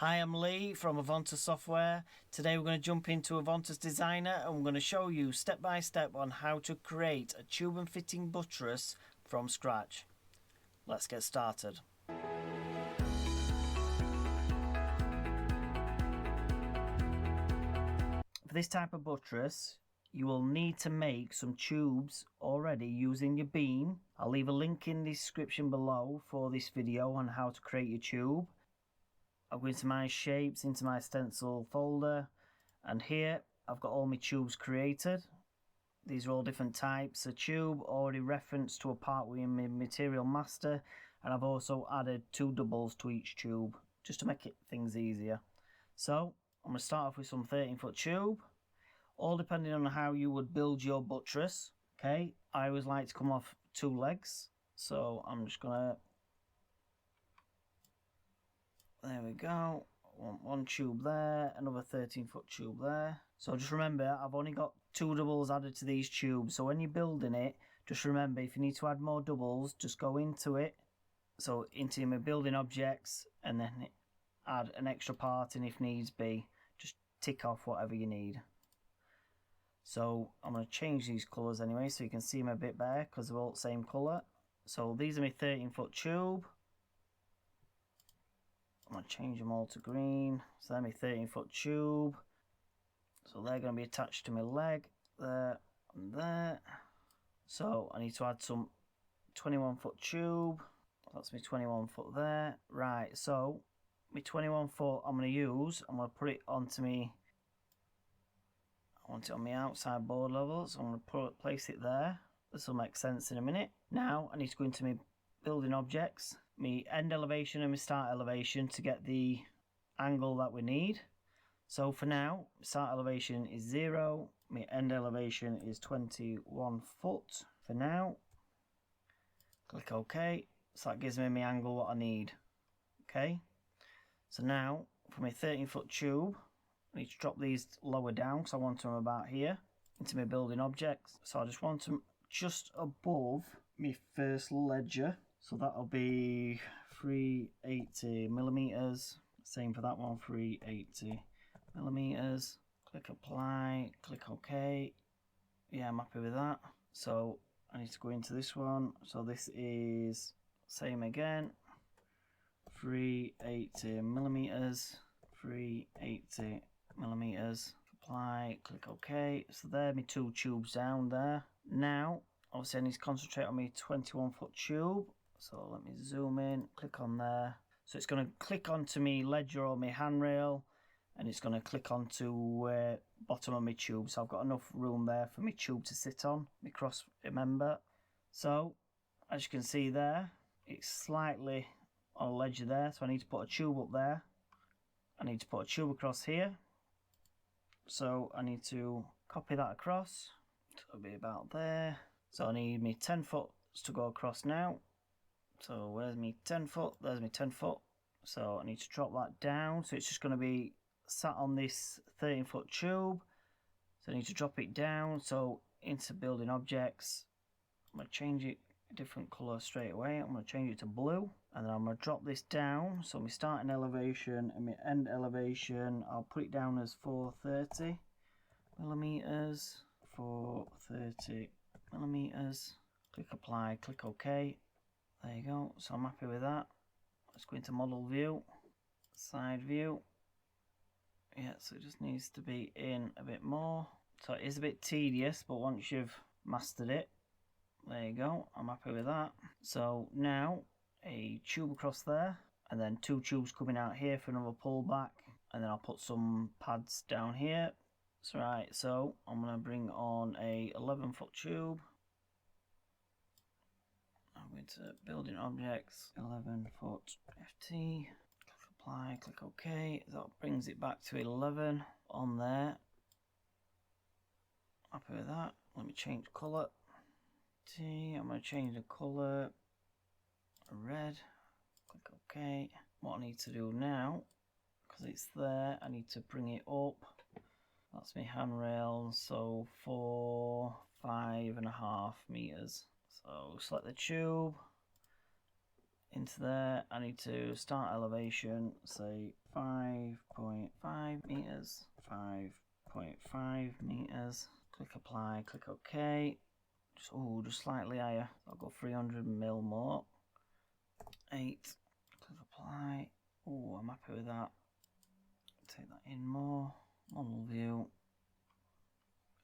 Hi, I'm Lee from Avontus Software. Today we're going to jump into Avontus Designer and we're going to show you step by step on how to create a tube and fitting buttress from scratch. Let's get started. For this type of buttress, you will need to make some tubes already using your beam. I'll leave a link in the description below for this video on how to create your tube. I'll go into my shapes, into my stencil folder, and here I've got all my tubes created. These are all different types of tube, already referenced to a part within my material master, and I've also added 2 doubles to each tube just to make things easier. So I'm going to start off with some 13-foot tube, all depending on how you would build your buttress. Okay, I always like to come off 2 legs, so I'm just going to, there we go, one tube there, another 13-foot tube there. So just remember, I've only got 2 doubles added to these tubes, so when you're building it, just remember, if you need to add more doubles, just go into it, so into my building objects, and then add an extra part, and if needs be, just tick off whatever you need. So I'm going to change these colours anyway, so you can see them a bit better, because they're all the same colour. So these are my 13-foot tube. I'm going to change them all to green. So they're my 13-foot tube. So they're going to be attached to my leg, there and there. So I need to add some 21-foot tube. That's my 21-foot there. Right, so my 21-foot I'm going to put it onto me. I want it on my outside board level, so I'm going to place it there. This will make sense in a minute. Now I need to go into my building objects, my end elevation and my start elevation to get the angle that we need. So for now, start elevation is 0, my end elevation is 21 foot for now. Click OK, so that gives me my angle what I need. Okay, so now for my 13-foot tube, I need to drop these lower down because I want them about here into my building objects. So I just want them just above my first ledger. So that'll be 380 millimeters. Same for that one, 380 millimeters. Click apply, click OK. Yeah, I'm happy with that. So I need to go into this one. So this is same again, 380 millimeters, 380 millimeters. Apply, click OK. So there are my 2 tubes down there. Now, obviously I need to concentrate on my 21-foot tube. So let me zoom in, click on there. So it's going to click onto my ledger or my handrail, and it's going to click onto bottom of my tube. So I've got enough room there for my tube to sit on, my cross member. So as you can see there, it's slightly on a ledger there. So I need to put a tube up there. I need to put a tube across here. So I need to copy that across. So it'll be about there. So I need my 10 foot to go across now. So where's my 10 foot? There's my 10 foot. So I need to drop that down. So it's just going to be sat on this 13-foot tube. So I need to drop it down. So into building objects, I'm going to change it a different colour straight away. I'm going to change it to blue. And then I'm going to drop this down. So my starting elevation and my end elevation, I'll put it down as 430 millimeters. 430 millimeters. Click apply, click OK. There you go, so I'm happy with that. Let's go into model view, side view. Yeah, so it just needs to be in a bit more. So it is a bit tedious, but once you've mastered it, there you go, I'm happy with that. So now a tube across there, and then 2 tubes coming out here for another pullback, and then I'll put some pads down here. So right, so I'm going to bring on a 11-foot tube. I'm going to building objects, 11-foot FT, click apply, click OK. That brings it back to 11 on there. Happy with that. Let me change colour. I'm going to change the colour red. Click OK. What I need to do now, because it's there, I need to bring it up. That's my handrail, so 5.5 meters. So select the tube, into there, I need to start elevation, say 5.5 meters, 5.5 meters. Click apply, click OK. Just slightly higher. I'll go 300 mil more. 8. Click apply. Oh, I'm happy with that. Take that in more. Model view.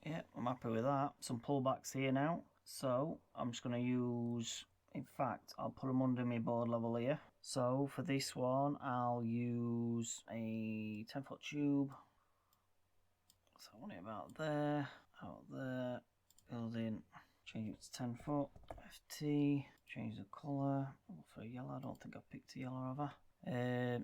Yeah, I'm happy with that. Some pullbacks here now. So I'm just going to use, in fact, I'll put them under my board level here. So for this one, I'll use a 10-foot tube. So I want it about there, out there, building, change it to 10 foot, FT, change the colour, for yellow. I don't think I picked a yellow, have I?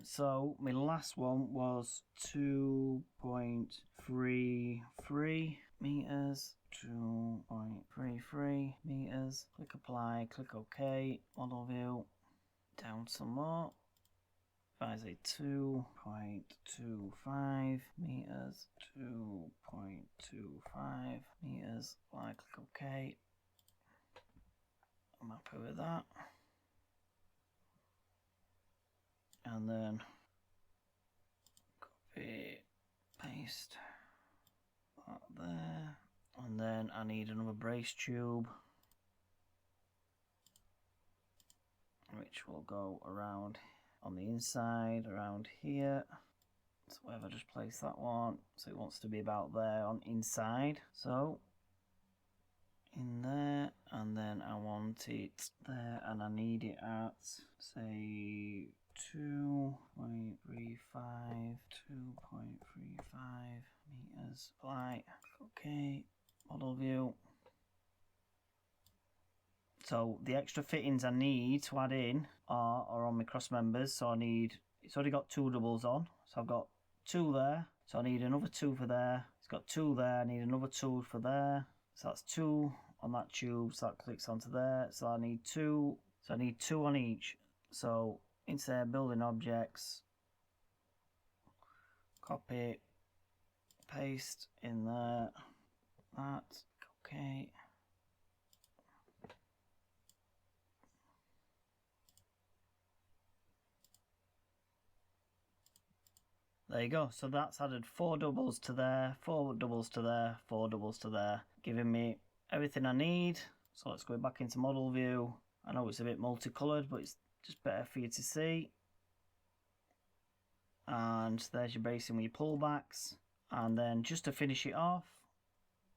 So my last one was 2.33 meters, 2.33 meters. Click apply, click OK, model view, down some more. If I say 2.25 meters, 2.25 meters, apply, click OK. I'm happy with that. And then copy, paste that there. And then I need another brace tube, which will go around on the inside, around here. So wherever, just place that one. So it wants to be about there on inside. So in there, and then I want it there, and I need it at, say, 2.35 meters. Apply. Okay. Model view. So the extra fittings I need to add in are on my cross members. So I need, it's already got 2 doubles on. So I've got 2 there. So I need another 2 for there. It's got 2 there. I need another 2 for there. So that's 2 on that tube. So that clicks onto there. So I need 2. So I need 2 on each. So into there, building objects. Copy. Paste in there. That. Okay. There you go. So that's added 4 doubles to there, 4 doubles to there, 4 doubles to there, giving me everything I need. So let's go back into model view. I know it's a bit multicolored, but it's just better for you to see. And there's your bracing with your pullbacks. And then just to finish it off,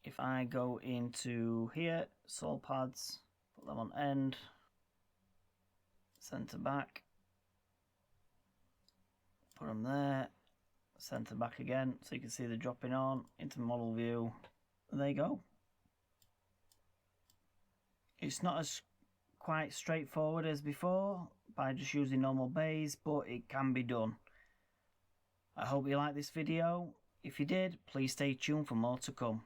if I go into here, sole pads, put them on end, center back, put them there, center back again, so you can see the dropping on into model view. And there you go. It's not as quite straightforward as before by just using normal bays, but it can be done. I hope you liked this video. If you did, please stay tuned for more to come.